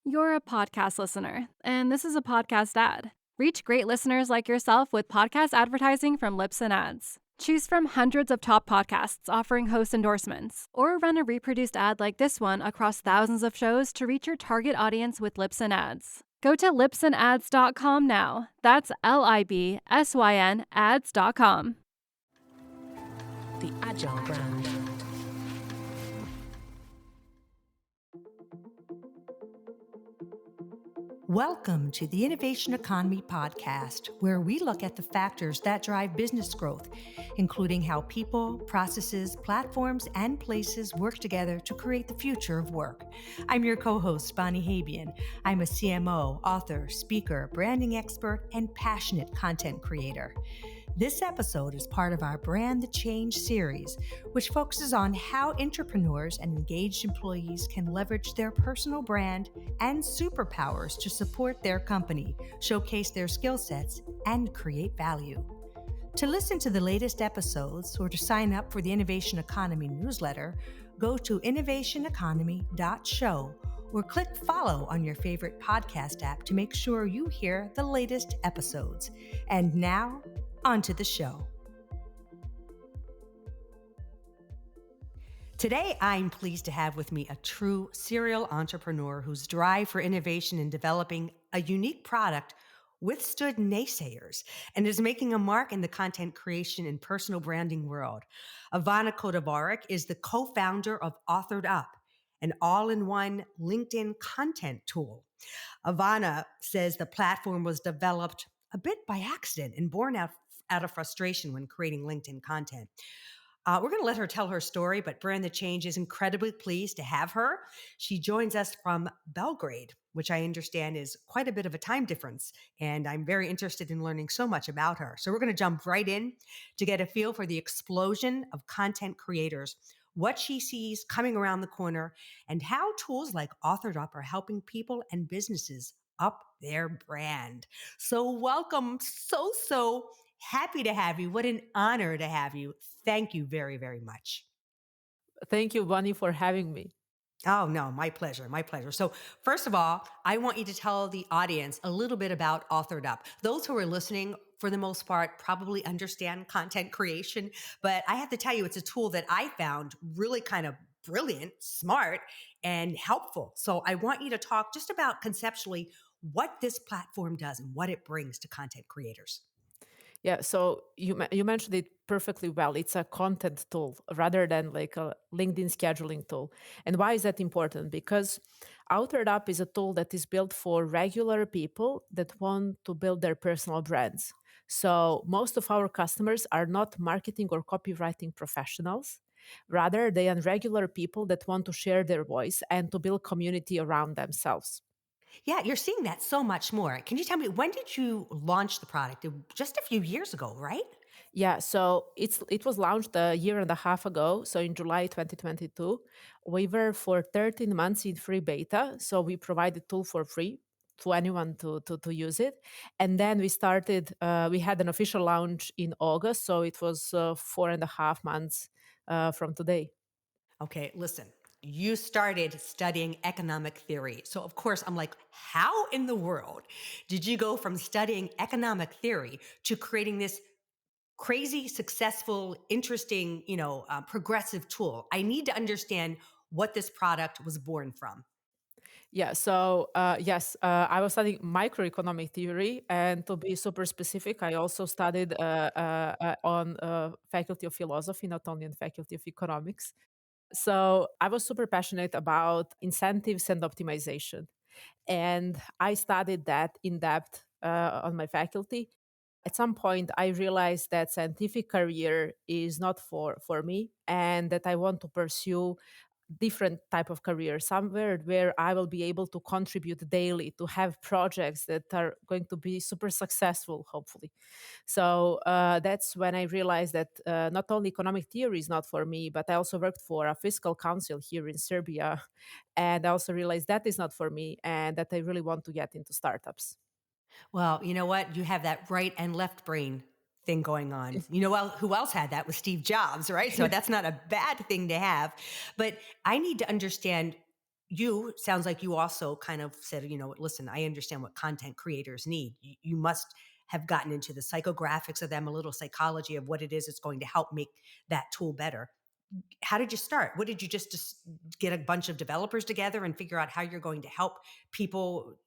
You're a podcast listener, and this is a podcast ad. Reach great listeners like yourself with podcast advertising from Lips and Ads. Choose from hundreds of top podcasts offering host endorsements, or run a reproduced ad like this one across thousands of shows to reach your target audience with Lips and Ads. Go to lipsandads.com now. That's LIBSYN ads.com. The Agile Brand. Welcome to the Innovation Economy podcast, where we look at the factors that drive business growth, including how people, processes, platforms, and places work together to create the future of work. I'm your co-host, Bonnie Habian. I'm a CMO, author, speaker, branding expert, and passionate content creator. This episode is part of our Brand the Change series, which focuses on how entrepreneurs and engaged employees can leverage their personal brand and superpowers to support their company, showcase their skill sets, and create value. To listen to the latest episodes or to sign up for the Innovation Economy newsletter, go to innovationeconomy.show or click follow on your favorite podcast app to make sure you hear the latest episodes. And now, onto the show. Today, I'm pleased to have with me a true serial entrepreneur whose drive for innovation in developing a unique product withstood naysayers and is making a mark in the content creation and personal branding world. Ivana is the co-founder of AuthoredUp, an all-in-one LinkedIn content tool. Ivana says the platform was developed a bit by accident and born out of frustration when creating LinkedIn content. We're going to let her tell her story, but Brand the Change is incredibly pleased to have her. She joins us from Belgrade, which I understand is quite a bit of a time difference, and I'm very interested in learning so much about her. So we're going to jump right in to get a feel for the explosion of content creators, what she sees coming around the corner, and how tools like AuthoredUp are helping people and businesses up their brand. So welcome. So happy to have you. What an honor to have you. Thank you very, very much. Thank you, Bonnie, for having me. Oh, no, my pleasure. My pleasure. So, first of all, I want you to tell the audience a little bit about AuthoredUp. Those who are listening, for the most part, probably understand content creation, but I have to tell you, it's a tool that I found really kind of brilliant, smart, and helpful. So, I want you to talk just about conceptually what this platform does and what it brings to content creators. Yeah, so you mentioned it perfectly well. It's a content tool rather than like a LinkedIn scheduling tool. And why is that important? Because AuthoredUp is a tool that is built for regular people that want to build their personal brands. So most of our customers are not marketing or copywriting professionals. Rather, they are regular people that want to share their voice and to build community around themselves. Yeah, you're seeing that so much more. Can you tell me, when did you launch the product? Just a few years ago, right? Yeah, so it was launched a year and a half ago, so in July 2022. We were for 13 months in free beta, so we provide the tool for free to anyone to use it. And then we had an official launch in August, so it was 4.5 months from today. Okay, listen, you started studying economic theory. So, of course, I'm like, how in the world did you go from studying economic theory to creating this crazy, successful, interesting, progressive tool? I need to understand what this product was born from. Yeah, so yes, I was studying microeconomic theory, and to be super specific, I also studied on Faculty of Philosophy, not only on Faculty of Economics. So I was super passionate about incentives and optimization, and I studied that in depth on my faculty. At some point, I realized that scientific career is not for me, and that I want to pursue different type of career, somewhere where I will be able to contribute daily, to have projects that are going to be super successful, hopefully. So that's when I realized that not only economic theory is not for me, but I also worked for a fiscal council here in Serbia, and I also realized that is not for me, and that I really want to get into startups. Well, you know what? You have that right and left brain thing going on. You know, well, who else had that was Steve Jobs, right? So that's not a bad thing to have. But I need to understand, you sounds like you also kind of said, listen, I understand what content creators need. You must have gotten into the psychographics of them, a little psychology of what it is that's going to help make that tool better. How did you start? What did you just get a bunch of developers together and figure out how you're going to help people,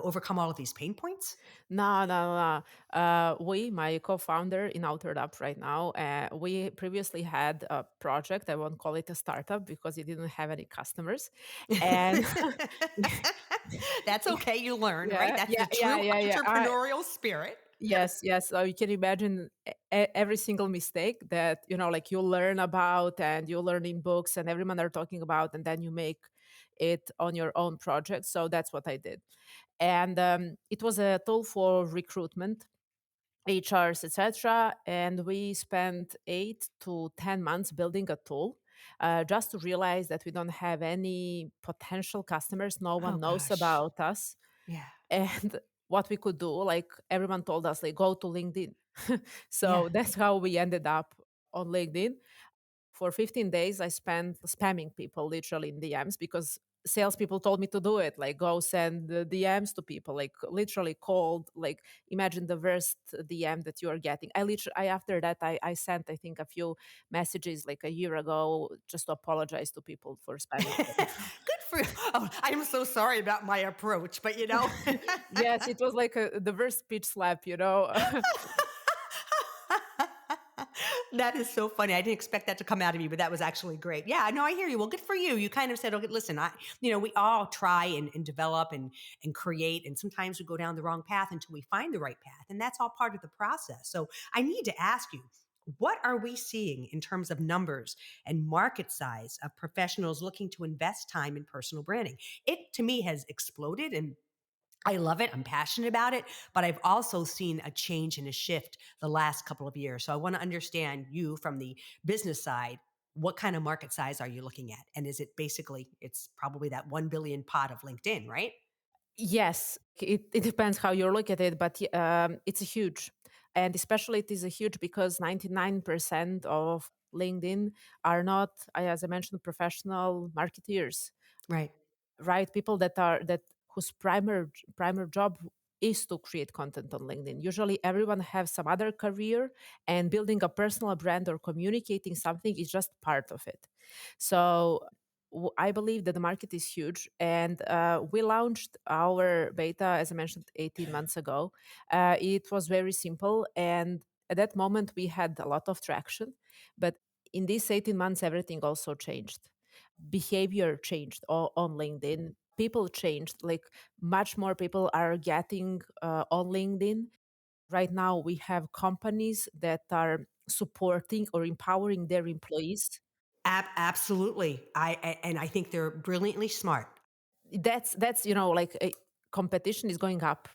overcome all of these pain points? No, no, no. My co-founder in AuthoredUp right now, we previously had a project. I won't call it a startup because it didn't have any customers, and That's okay. You learn, right? yeah, That's yeah, the yeah, true yeah, yeah. entrepreneurial spirit. Yes, yes. So you can imagine every single mistake that like you learn about and you learn in books and everyone are talking about, and then you make it on your own project. So that's what I did, and it was a tool for recruitment, HRs, etc. And we spent 8 to 10 months building a tool. Just to realize that we don't have any potential customers, no Oh one knows gosh. about us, Yeah. and what we could do, like everyone told us, like go to LinkedIn. Yeah. So that's how we ended up on LinkedIn. For 15 days, I spent spamming people literally in DMs because salespeople told me to do it. Like, go send the DMs to people. Like, literally called. Like, imagine the worst DM that you are getting. I after that, I sent, I think, a few messages like a year ago just to apologize to people for spamming them. Good for you. Oh, I'm so sorry about my approach, but Yes, it was like the worst pitch slap, you know. That is so funny. I didn't expect that to come out of you, but that was actually great. Yeah, no, I hear you. Well, good for you. You kind of said, okay, listen, we all try and develop and create, and sometimes we go down the wrong path until we find the right path. And that's all part of the process. So I need to ask you, what are we seeing in terms of numbers and market size of professionals looking to invest time in personal branding? It to me has exploded, and I love it. I'm passionate about it, but I've also seen a change and a shift the last couple of years. So I want to understand you from the business side. What kind of market size are you looking at? And is it basically, it's probably that 1 billion pot of LinkedIn, right? Yes, it depends how you look at it, but it's huge. And especially it is a huge because 99% of LinkedIn are not, as I mentioned, professional marketeers, Right. right? People that whose primer job is to create content on LinkedIn. Usually everyone has some other career, and building a personal brand or communicating something is just part of it. So I believe that the market is huge, and we launched our beta, as I mentioned, 18 months ago. It was very simple, and at that moment we had a lot of traction, but in these 18 months everything also changed. Behavior changed on LinkedIn. People changed. Like, much more people are getting on LinkedIn. Right now, we have companies that are supporting or empowering their employees. Absolutely. And I think they're brilliantly smart. That's like competition is going up.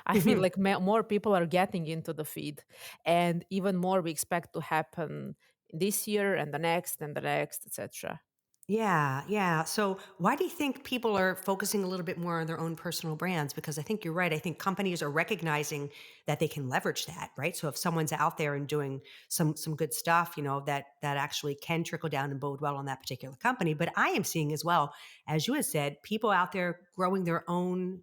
I mean, like more people are getting into the feed, and even more we expect to happen this year and the next, etc. Yeah, yeah. So why do you think people are focusing a little bit more on their own personal brands? Because I think you're right. I think companies are recognizing that they can leverage that, right? So if someone's out there and doing some good stuff, that actually can trickle down and bode well on that particular company. But I am seeing as well, as you had said, people out there growing their own,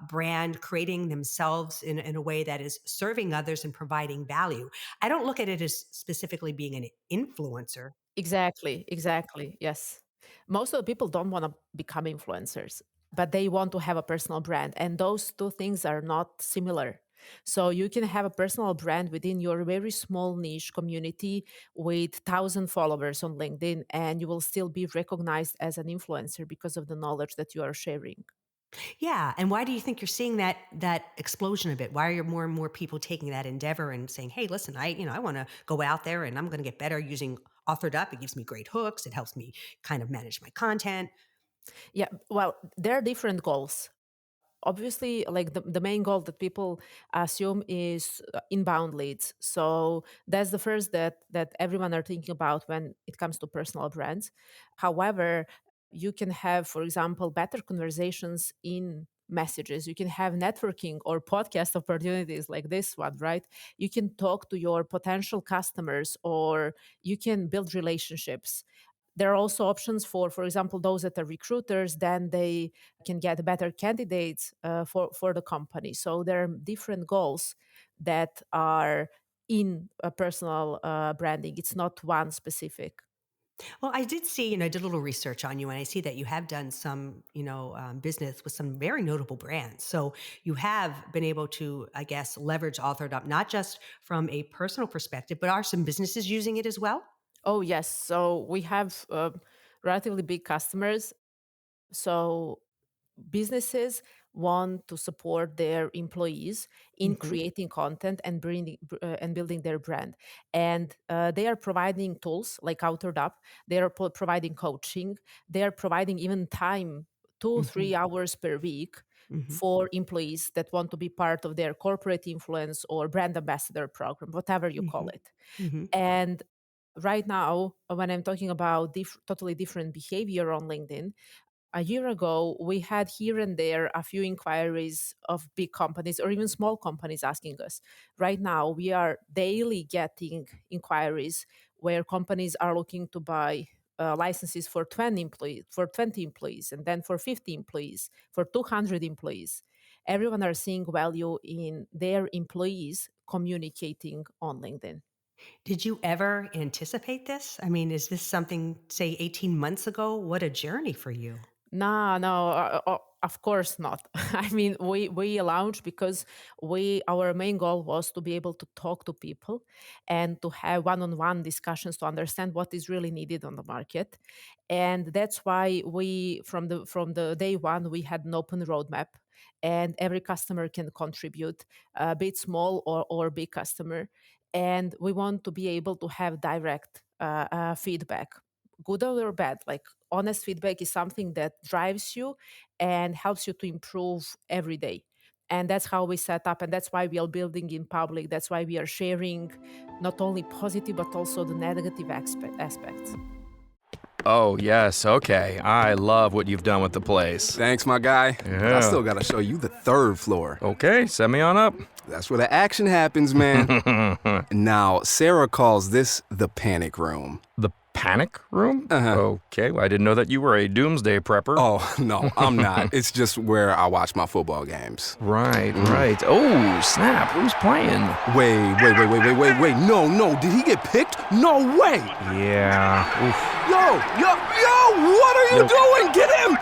brand, creating themselves in a way that is serving others and providing value. I don't look at it as specifically being an influencer. Exactly, exactly. Yes. Most of the people don't want to become influencers, but they want to have a personal brand. And those two things are not similar. So you can have a personal brand within your very small niche community with 1,000 followers on LinkedIn, and you will still be recognized as an influencer because of the knowledge that you are sharing. Yeah, and why do you think you're seeing that explosion of it? Why are more and more people taking that endeavor and saying, "Hey, listen, I want to go out there and I'm going to get better using AuthoredUp. It gives me great hooks. It helps me kind of manage my content." Yeah, well, there are different goals. Obviously, like the main goal that people assume is inbound leads. So that's the first that everyone are thinking about when it comes to personal brands. However, you can have, for example, better conversations in messages. You can have networking or podcast opportunities like this one, right? You can talk to your potential customers, or you can build relationships. There are also options for example, those that are recruiters, then they can get better candidates for the company. So there are different goals that are in a personal branding. It's not one specific. Well, I did see, I did a little research on you, and I see that you have done some, business with some very notable brands. So you have been able to, I guess, leverage Authored Up, not just from a personal perspective, but are some businesses using it as well? Oh, yes. So we have relatively big customers. So businesses want to support their employees in Hmm. creating content and and building their brand, and they are providing tools like AuthoredUp. They are providing coaching. They are providing even time, two Hmm. 3 hours per week, Hmm. for employees that want to be part of their corporate influence or brand ambassador program, whatever you call Hmm. it. Hmm. And right now, when I'm talking about totally different behavior on LinkedIn, a year ago, we had here and there a few inquiries of big companies or even small companies asking us. Right now, we are daily getting inquiries where companies are looking to buy licenses for 20 employees, and then for 50 employees, for 200 employees. Everyone are seeing value in their employees communicating on LinkedIn. Did you ever anticipate this? I mean, is this something, say, 18 months ago? What a journey for you. No, no, of course not. I mean, we launched because we our main goal was to be able to talk to people and to have one-on-one discussions to understand what is really needed on the market, and that's why we from the day one we had an open roadmap, and every customer can contribute, be it small or big customer, and we want to be able to have direct feedback, good or bad. Like, honest feedback is something that drives you and helps you to improve every day. And that's how we set up, and that's why we are building in public. That's why we are sharing not only positive but also the negative aspects. Oh, yes, okay. I love what you've done with the place. Thanks, my guy. But I Yeah. still gotta show you the third floor. Okay, send me on up. That's where the action happens, man. Now, Sarah calls this the panic room. The panic room? Uh-huh. Okay, well, I didn't know that you were a doomsday prepper. Oh, no, I'm not. It's just where I watch my football games. Right, right. Oh, snap. Who's playing? Wait. No. Did he get picked? No way. Yeah. Oof. Yo, what are you doing? Get him!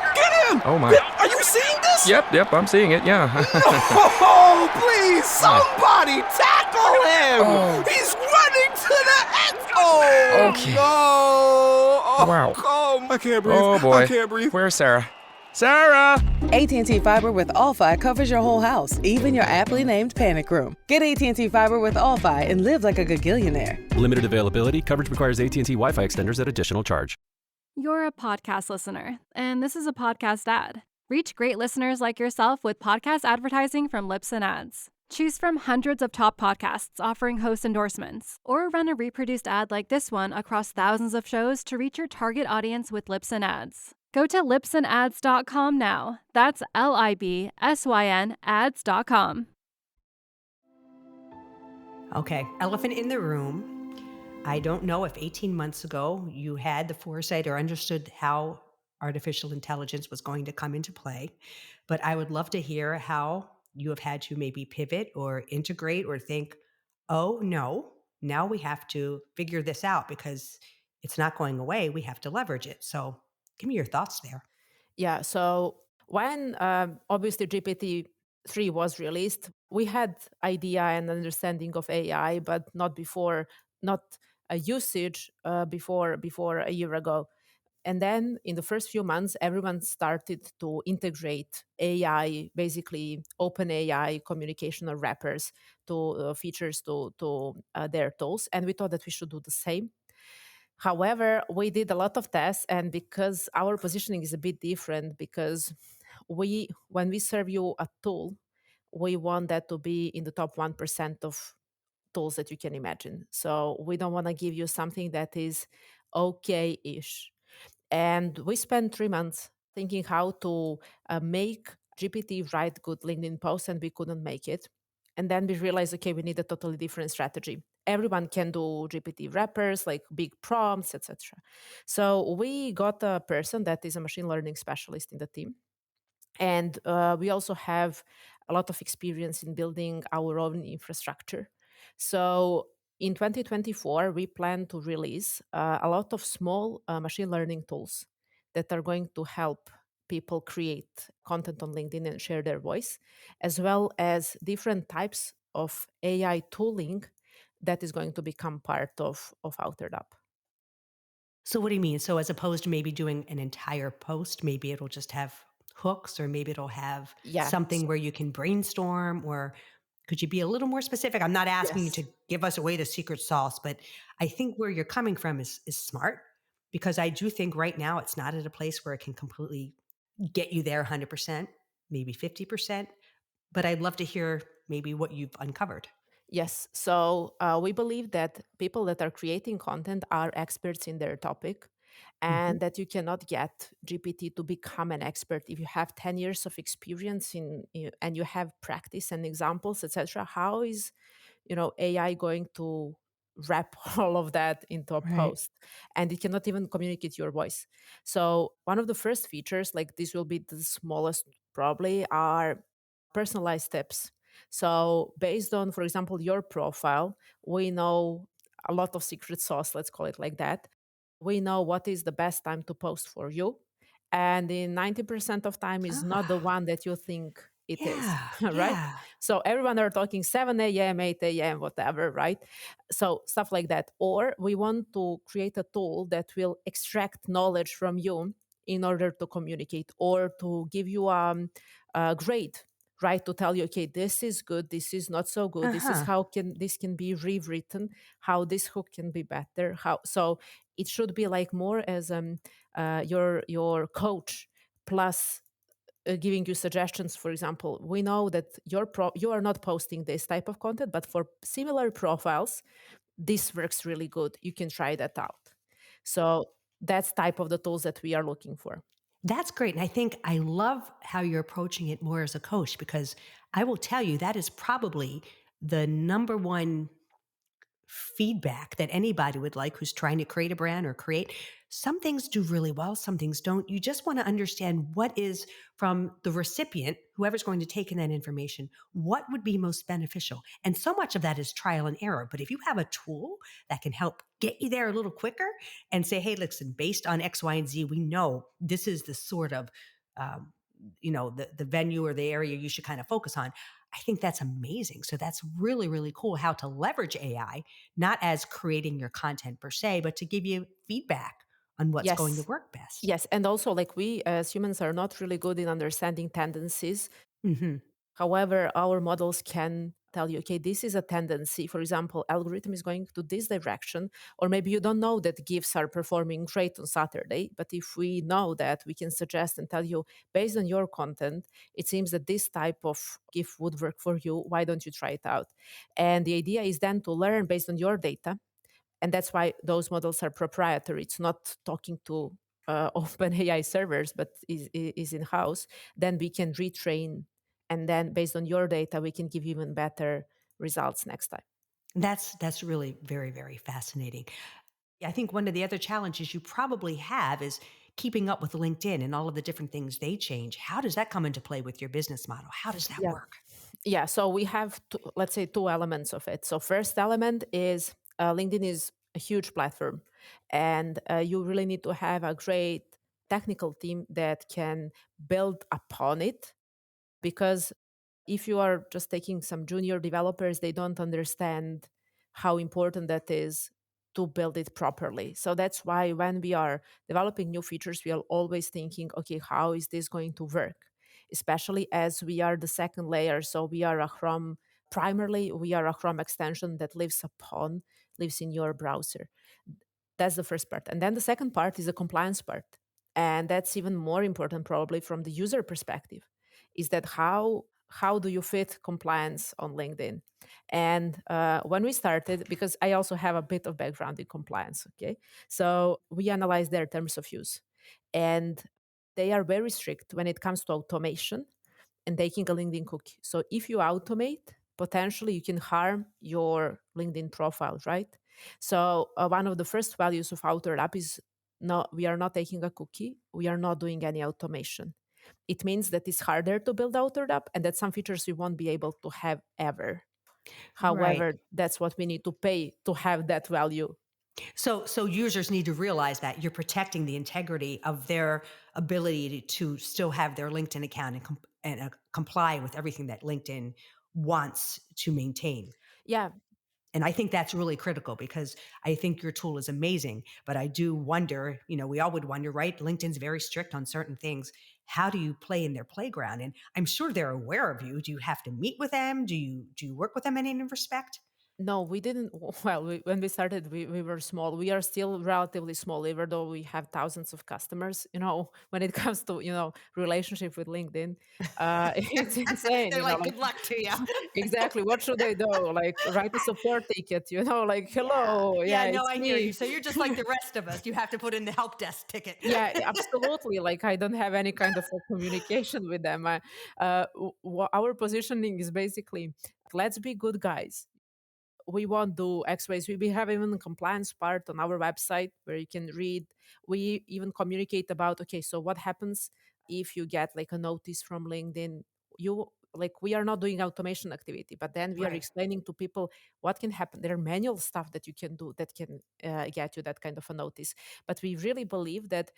Oh, my. Are you seeing this? Yep, I'm seeing it, yeah. Oh, please, somebody tackle him! He's running to the end. Oh, Okay. no! Oh, Wow. Oh, I can't breathe. Oh, boy. I can't breathe. Where's Sarah? Sarah! AT&T Fiber with All-Fi covers your whole house, even your aptly named panic room. Get AT&T Fiber with All-Fi and live like a gagillionaire. Limited availability. Coverage requires AT&T Wi-Fi extenders at additional charge. You're a podcast listener, and this is a podcast ad. Reach great listeners like yourself with podcast advertising from Lips and Ads. Choose from hundreds of top podcasts offering host endorsements, or run a reproduced ad like this one across thousands of shows to reach your target audience with Lips and Ads. Go to lipsandads.com now. That's LIBSYN ads.com. Okay, elephant in the room. I don't know if 18 months ago you had the foresight or understood how artificial intelligence was going to come into play, but I would love to hear how you have had to maybe pivot or integrate or think, oh no, now we have to figure this out because it's not going away. We have to leverage it. So give me your thoughts there. Yeah. So when obviously GPT-3 was released, we had idea and understanding of AI, but not a usage before a year ago. And then in the first few months, everyone started to integrate AI, basically open AI communication or wrappers to features to their tools. And we thought that we should do the same. However, we did a lot of tests, and because our positioning is a bit different, because when we serve you a tool, we want that to be in the top 1% of tools that you can imagine. So we don't want to give you something that is okay-ish. And we spent 3 months thinking how to make GPT write good LinkedIn posts, and we couldn't make it. And then we realized, okay, we need a totally different strategy. everyone can do GPT wrappers, like big prompts, etc. So we got a person that is a machine learning specialist in the team. And we also have a lot of experience in building our own infrastructure. So in 2024, we plan to release a lot of small machine learning tools that are going to help people create content on LinkedIn and share their voice, as well as different types of AI tooling that is going to become part of AuthoredUp. So what do you mean? So as opposed to maybe doing an entire post, maybe it'll just have hooks, or maybe it'll have Yeah. something where you can brainstorm, or could you be a little more specific? I'm not asking you Yes. to give us away the secret sauce, but I think where you're coming from is smart, because I do think right now it's not at a place where it can completely get you there 100%, maybe 50%, but I'd love to hear maybe what you've uncovered. Yes. So we believe that people that are creating content are experts in their topic, and that you cannot get GPT to become an expert if you have 10 years of experience and you have practice and examples, etc. How is AI going to wrap all of that into a Right. post? And it cannot even communicate your voice. So one of the first features, like this will be the smallest probably, are personalized tips. So based on, for example, your profile, we know a lot of secret sauce, let's call it like that. We know what is the best time to post for you, and in 90% of time is not the Ah, one that you think it is. yeah, Right? yeah. So everyone are talking 7 a.m., 8 a.m., whatever, right? So stuff like that. Or we want to create a tool that will extract knowledge from you in order to communicate, or to give you a grade, right? To tell you, okay, this is good, this is not so good, this is Uh-huh. how can this can be rewritten, how this hook can be better, how. So it should be like more as your coach, plus giving you suggestions. For example, we know that you are not posting this type of content, but for similar profiles, this works really good. You can try that out. So that's type of the tools that we are looking for. That's great. And I think I love how you're approaching it more as a coach, because I will tell you that is probably the number one feedback that anybody would like who's trying to create a brand or create. Some things do really well, some things don't. You just want to understand what is, from the recipient, whoever's going to take in that information, what would be most beneficial. And so much of that is trial and error. But if you have a tool that can help get you there a little quicker and say, hey, listen, based on X, Y, and Z, we know this is the sort of the venue or the area you should kind of focus on. I think that's amazing. So that's really, really cool how to leverage AI, not as creating your content per se, but to give you feedback on what's going to Yes. work best. Yes. And also, like, we as humans are not really good in understanding tendencies. Hmm. However, our models can tell you, okay, this is a tendency. For example, algorithm is going to this direction, or maybe you don't know that GIFs are performing great on Saturday. But if we know that, we can suggest and tell you, based on your content, it seems that this type of GIF would work for you. Why don't you try it out? And the idea is then to learn based on your data. And that's why those models are proprietary. It's not talking to open AI servers, but is in-house. Then we can retrain, and then based on your data, we can give you even better results next time. That's really very, very fascinating. I think one of the other challenges you probably have is keeping up with LinkedIn and all of the different things they change. How does that come into play with your business model? How does that Yeah. work? Yeah. So we have, let's say, two elements of it. So first element is LinkedIn is a huge platform, and you really need to have a great technical team that can build upon it, because if you are just taking some junior developers, they don't understand how important that is to build it properly. So that's why when we are developing new features, we are always thinking, okay, how is this going to work? Especially as we are the second layer. So we are a Chrome, primarily, we are a Chrome extension that lives in your browser. That's the first part. And then the second part is the compliance part. And that's even more important probably from the user perspective, is that how do you fit compliance on LinkedIn? And when we started, because I also have a bit of background in compliance, okay? So we analyzed their terms of use. And they are very strict when it comes to automation and taking a LinkedIn cookie. So if you automate, potentially you can harm your LinkedIn profile, right? So one of the first values of AuthoredUp is no, we are not taking a cookie. We are not doing any automation. It means that it's harder to build AuthoredUp and that some features we won't be able to have ever. Right. However, that's what we need to pay to have that value. So users need to realize that you're protecting the integrity of their ability to still have their LinkedIn account and comply with everything that LinkedIn wants to maintain. Yeah, And I think that's really critical because I think your tool is amazing. But I do wonder, we all would wonder, right? LinkedIn's very strict on certain things. How do you play in their playground? And I'm sure they're aware of you. Do you have to meet with them? Do you work with them in any respect? no, we didn't. Well, when we started, we were small. We are still relatively small, even though we have thousands of customers. When it comes to relationship with LinkedIn, it's insane. They're like, good luck to you. Exactly. What should I do? Like write a support ticket. Like hello, Yeah, yeah, no, it's I hear me. you. So you're just like the rest of us. You have to put in the help desk ticket. Yeah, absolutely. Like I don't have any kind of a communication with them. Our positioning is basically let's be good guys. We won't do X ways. We have even a compliance part on our website where you can read. We even communicate about, okay, so what happens if you get like a notice from LinkedIn? We are not doing automation activity, but then we are Right. explaining to people what can happen. There are manual stuff that you can do that can get you that kind of a notice. But we really believe that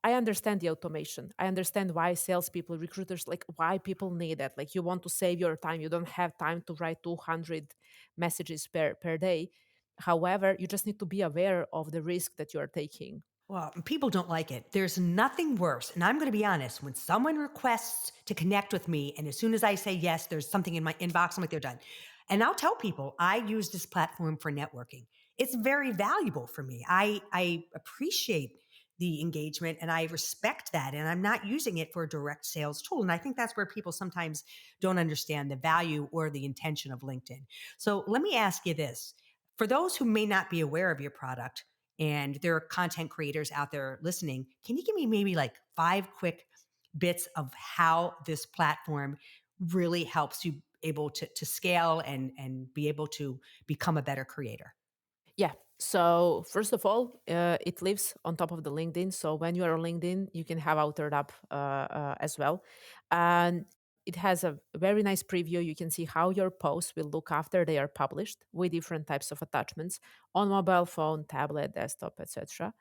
I understand the automation. I understand why salespeople, recruiters, like why people need that. Like you want to save your time. You don't have time to write 200 messages per day. However, you just need to be aware of the risk that you are taking. Well, people don't like it. There's nothing worse. And I'm going to be honest, when someone requests to connect with me, and as soon as I say yes, there's something in my inbox, I'm like, they're done. And I'll tell people I use this platform for networking. It's very valuable for me. I appreciate the engagement and I respect that. And I'm not using it for a direct sales tool. And I think that's where people sometimes don't understand the value or the intention of LinkedIn. So let me ask you this. For those who may not be aware of your product, and there are content creators out there listening, can you give me maybe like 5 quick bits of how this platform really helps you able to scale and be able to become a better creator? Yeah. So first of all, it lives on top of the LinkedIn. So when you are on LinkedIn, you can have AuthoredUp as well, and it has a very nice preview. You can see how your posts will look after they are published with different types of attachments on mobile phone, tablet, desktop, etc.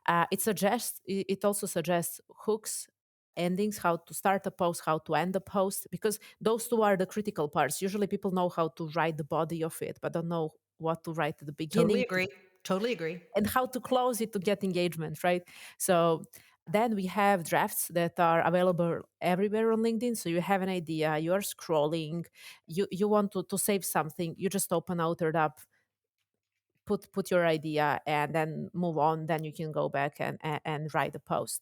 It also suggests hooks, endings, how to start a post, how to end a post, because those two are the critical parts. Usually people know how to write the body of it, but don't know what to write at the Totally beginning agree. Totally agree. and how to close it to get engagement, right? So then we have drafts that are available everywhere on LinkedIn. So you have an idea, you are scrolling, you want to save something, you just open AuthoredUp, put your idea and then move on. Then you can go back and write a post.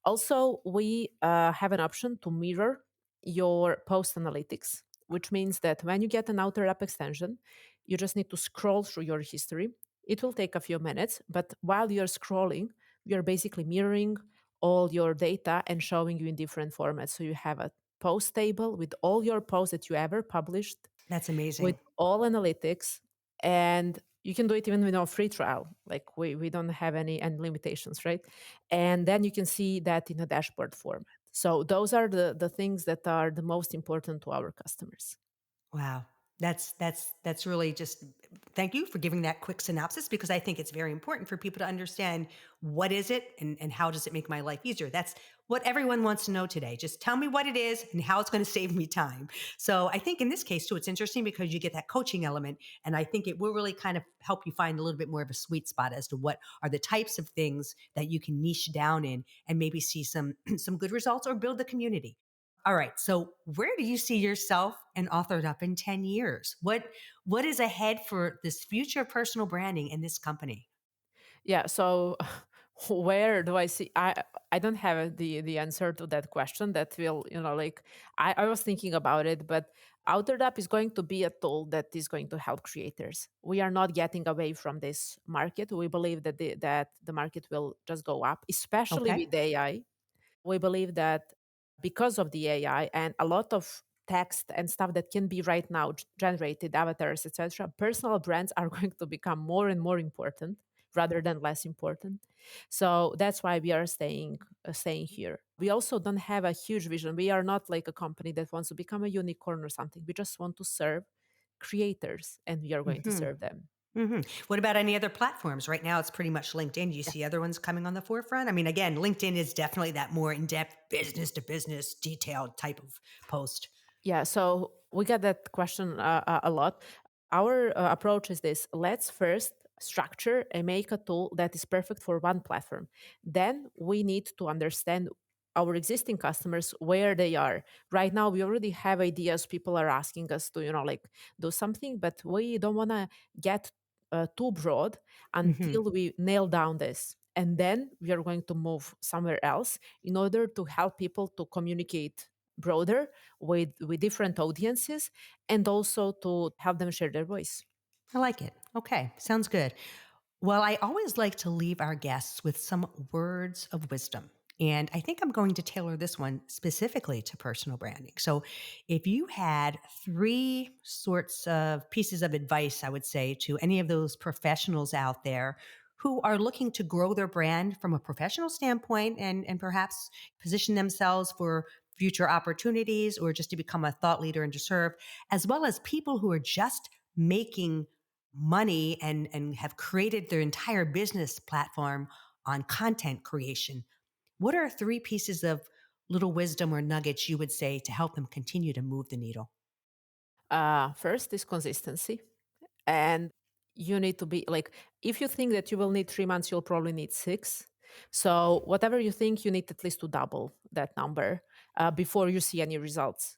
Also, we have an option to mirror your post analytics, which means that when you get an outer app extension, you just need to scroll through your history. It will take a few minutes, but while you're scrolling, you're basically mirroring all your data and showing you in different formats. So you have a post table with all your posts that you ever published, That's with amazing. all analytics, and you can do it even with no free trial. Like we don't have any limitations, right? And then you can see that in a dashboard format. So those are the things that are the most important to our customers. Wow. That's really just thank you for giving that quick synopsis because I think it's very important for people to understand what is it and how does it make my life easier. That's what everyone wants to know today. Just tell me what it is and how it's going to save me time. So I think in this case too, it's interesting because you get that coaching element and I think it will really kind of help you find a little bit more of a sweet spot as to what are the types of things that you can niche down in and maybe see some some good results or build the community. All right. So where do you see yourself and Authored Up in 10 years? What is ahead for this future personal branding in this company? Yeah. So where do I see? I don't have the answer to that question. That will like I was thinking about it, but AutoredUp is going to be a tool that is going to help creators. We are not getting away from this market. We believe that the market will just go up, especially Okay. with AI. We believe that because of the AI and a lot of text and stuff that can be right now generated, avatars, etc., personal brands are going to become more and more important rather than less important. So that's why we are staying here. We also don't have a huge vision. We are not like a company that wants to become a unicorn or something. We just want to serve creators, and we are going to serve them. What about any other platforms? Right now, it's pretty much LinkedIn. Do you see other ones coming on the forefront? I mean, again, LinkedIn is definitely that more in-depth business to business, detailed type of post. Yeah, so we get that question a lot. Our approach is this: let's first structure and make a tool that is perfect for one platform. Then we need to understand our existing customers, where they are. Right now, we already have ideas. People are asking us to, like do something, but we don't want to get too broad until we nail down this. And then we are going to move somewhere else in order to help people to communicate broader with different audiences, and also to help them share their voice. I like it. Okay, sounds good. Well, I always like to leave our guests with some words of wisdom. And I think I'm going to tailor this one specifically to personal branding. So, if you had 3 sorts of pieces of advice, I would say, to any of those professionals out there who are looking to grow their brand from a professional standpoint and perhaps position themselves for future opportunities or just to become a thought leader and to serve, as well as people who are just making money and have created their entire business platform on content creation. What are 3 pieces of little wisdom or nuggets you would say to help them continue to move the needle? First is consistency. And you need to be like, if you think that you will need 3 months, you'll probably need 6. So whatever you think, you need at least to double that number before you see any results.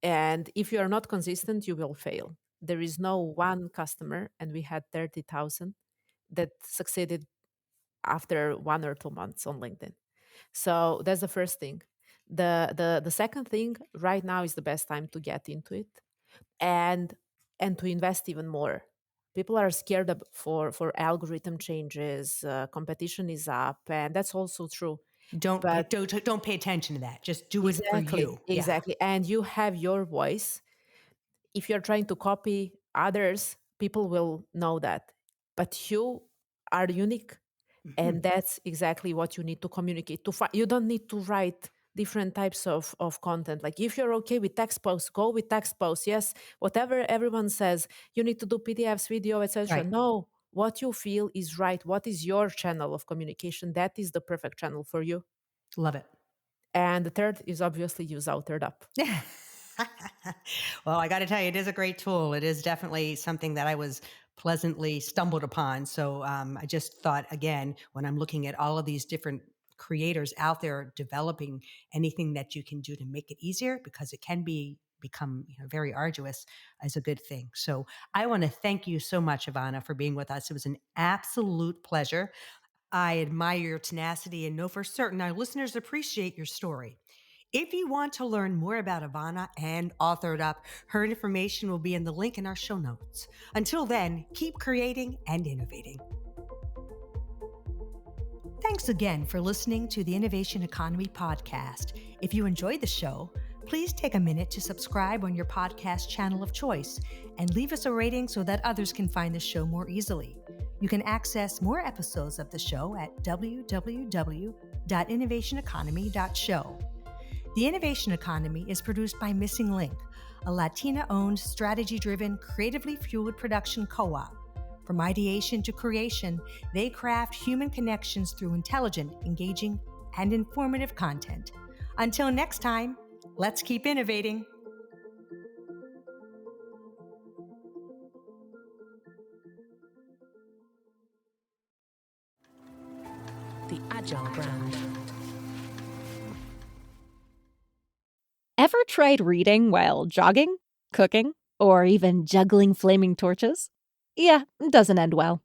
And if you are not consistent, you will fail. There is no one customer, and we had 30,000 that succeeded after 1 or 2 months on LinkedIn. So that's the first thing. The second thing, right now is the best time to get into it, and to invest even more. People are scared for algorithm changes. Competition is up, and that's also true. But Don't pay attention to that. Just do it for you. exactly, and you have your voice. If you're trying to copy others, people will know that, but you are unique. And that's exactly what you need to communicate. You don't need to write different types of content. Like, if you're okay with text posts, go with text posts. Yes, whatever everyone says, you need to do PDFs, video, etc. Right. No, what you feel is right. What is your channel of communication? That is the perfect channel for you. Love it. And the third is obviously use AuthoredUp. Well, I got to tell you, it is a great tool. It is definitely something that I was pleasantly stumbled upon. So I just thought, again, when I'm looking at all of these different creators out there developing anything that you can do to make it easier, because it can become very arduous, is a good thing. So I want to thank you so much, Ivana, for being with us. It was an absolute pleasure. I admire your tenacity and know for certain our listeners appreciate your story. If you want to learn more about Ivana and AuthoredUp, her information will be in the link in our show notes. Until then, keep creating and innovating. Thanks again for listening to the Innovation Economy podcast. If you enjoyed the show, please take a minute to subscribe on your podcast channel of choice and leave us a rating so that others can find the show more easily. You can access more episodes of the show at www.innovationeconomy.show. The Innovation Economy is produced by Missing Link, a Latina-owned, strategy-driven, creatively fueled production co-op. From ideation to creation, they craft human connections through intelligent, engaging, and informative content. Until next time, let's keep innovating. The Agile Brand. Ever tried reading while jogging, cooking, or even juggling flaming torches? Yeah, it doesn't end well.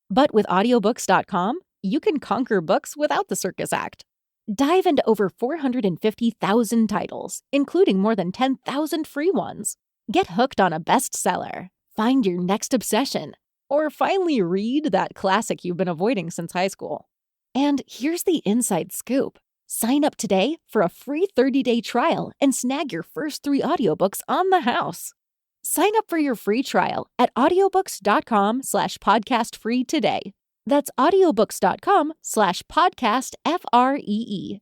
But with audiobooks.com, you can conquer books without the circus act. Dive into over 450,000 titles, including more than 10,000 free ones. Get hooked on a bestseller, find your next obsession, or finally read that classic you've been avoiding since high school. And here's the inside scoop. Sign up today for a free 30-day trial and snag your first 3 audiobooks on the house. Sign up for your free trial at audiobooks.com/podcastfree today. That's audiobooks.com/podcastfree.